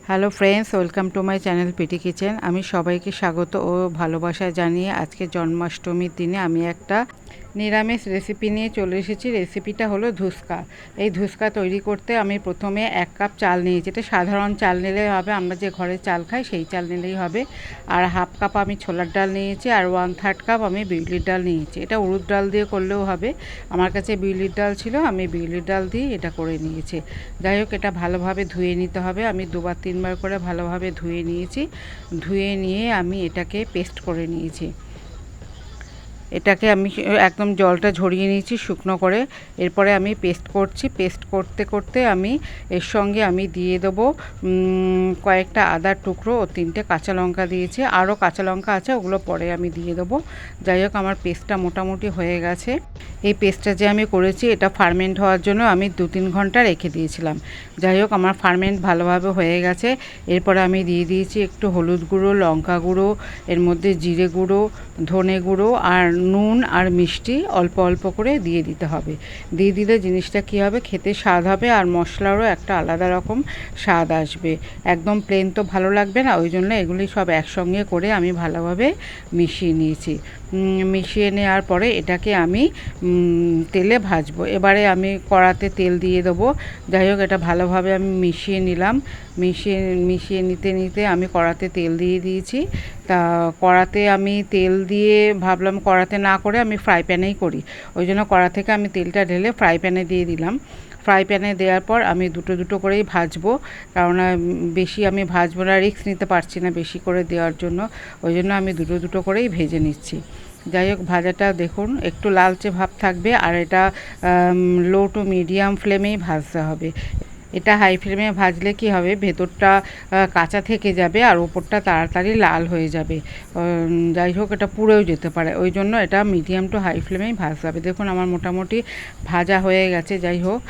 Hello friends, welcome to my channel PT kitchen. আমি সবাইকে স্বাগত ও ভালোবাসা জানিয়ে আজকে জন্মাষ্টমীর দিনে আমি একটা নিরামিষ রেসিপি নিয়ে চলে এসেছি। রেসিপিটা হলো ধুস্কা। এই ধুস্কা তৈরি করতে আমি প্রথমে 1 কাপ চাল নিয়েছি। এটা সাধারণ চাল নিলেই হবে, আমরা যে ঘরে চাল খাই সেই চাল নিলেই হবে। আর হাফ কাপ আমি ছোলার ডাল নিয়েছি, আর 1/3 কাপ আমি বিউলির ডাল নিয়েছি। এটা উড়দ ডাল দিয়ে করলেও হবে, আমার কাছে বিউলির ডাল ছিল, আমি বিউলির ডাল দিয়ে এটা করে নিয়েছি। যাই হোক, এটা ভালোভাবে ধুয়ে নিতে হবে। আমি 2-3 বার করে ভালোভাবে ধুয়ে নিয়েছি। ধুয়ে নিয়ে আমি এটাকে পেস্ট করে নিয়েছি। এটাকে আমি একদম জলটা ঝরিয়ে নিয়েছি শুকনো করে। এরপরে আমি পেস্ট করছি। পেস্ট করতে করতে আমি এর সঙ্গে আমি দিয়ে দেবো কয়েকটা আদার টুকরো ও 3টে কাঁচা লঙ্কা দিয়েছি। আরও কাঁচা লঙ্কা আছে, ওগুলো পরে আমি দিয়ে দেবো। যাই হোক, আমার পেস্টটা মোটামুটি হয়ে গেছে। এই পেস্টটা যে আমি করেছি এটা ফার্মেন্ট হওয়ার জন্য আমি 2-3 ঘন্টা রেখে দিয়েছিলাম। যাই হোক, আমার ফার্মেন্ট ভালোভাবে হয়ে গেছে। এরপরে আমি দিয়ে দিয়েছি একটু হলুদ গুঁড়ো, লঙ্কা গুঁড়ো, এর মধ্যে জিরে গুঁড়ো, ধনে গুঁড়ো আর নুন আর মিষ্টি অল্প অল্প করে দিয়ে দিতে হবে। দিয়ে দিলে জিনিসটা কী হবে, খেতে স্বাদ হবে আর মশলারও একটা আলাদা রকম স্বাদ আসবে। একদম প্লেন তো ভালো লাগবে না, ওই জন্য এগুলি সব একসঙ্গে করে আমি ভালোভাবে মিশিয়ে নিয়েছি। মিশিয়ে নেওয়ার পরে এটাকে আমি তেলে ভাজবো। এবারে আমি কড়াতে তেল দিয়ে দেবো। যাই হোক, এটা ভালোভাবে আমি মিশিয়ে নিলাম। মিশিয়ে নিতে নিতে আমি কড়াতে তেল দিয়ে দিয়েছি। তা কড়াতে আমি তেল দিয়ে ভাবলাম কড়াতে না করে আমি ফ্রাই প্যানেই করি, ওই জন্য কড়া থেকে আমি তেলটা ঢেলে ফ্রাই প্যানে দিয়ে দিলাম। ফ্রাই প্যানে দেওয়ার পর আমি দুটো দুটো করেই ভাজবো, কারণ বেশি আমি ভাজবো না, রিস্ক নিতে পারছি না বেশি করে দেওয়ার জন্য, ওই জন্য আমি দুটো দুটো করেই ভেজে নিচ্ছি। যাই হোক, ভাজাটা দেখুন একটু লালচে ভাব থাকবে, আর এটা লো টু মিডিয়াম ফ্লেমেই ভাজতে হবে। এটা হাই ফ্লেমে ভাজলে কি হবে, ভেতরটা কাঁচা থেকে যাবে আর ওপরটা তাড়াতাড়ি লাল হয়ে যাবে। যাই হোক, এটা পুড়েও যেতে পারে, ওই জন্য এটা মিডিয়াম টু হাই ফ্লেমেই ভাজতে হবে। দেখুন আমার মোটামুটি ভাজা হয়ে গেছে। যাই হোক,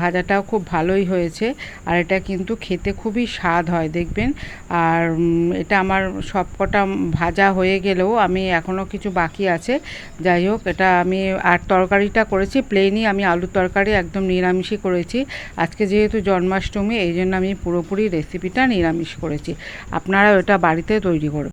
ভাজাটাও খুব ভালোই হয়েছে, আর এটা কিন্তু খেতে খুবই স্বাদ হয় দেখবেন। আর এটা আমার সব কটা ভাজা হয়ে গেলেও আমি এখনও কিছু বাকি আছে। যাই হোক, এটা আমি আর তরকারিটা করেছি প্লেনই, আমি আলুর তরকারি একদম নিরামিষই করেছি। আজকে যেহেতু জন্মাষ্টমী, এই জন্য আমি পুরোপুরি রেসিপিটা নিরামিষ করেছি। আপনারা ওটা বাড়িতে তৈরি করবেন।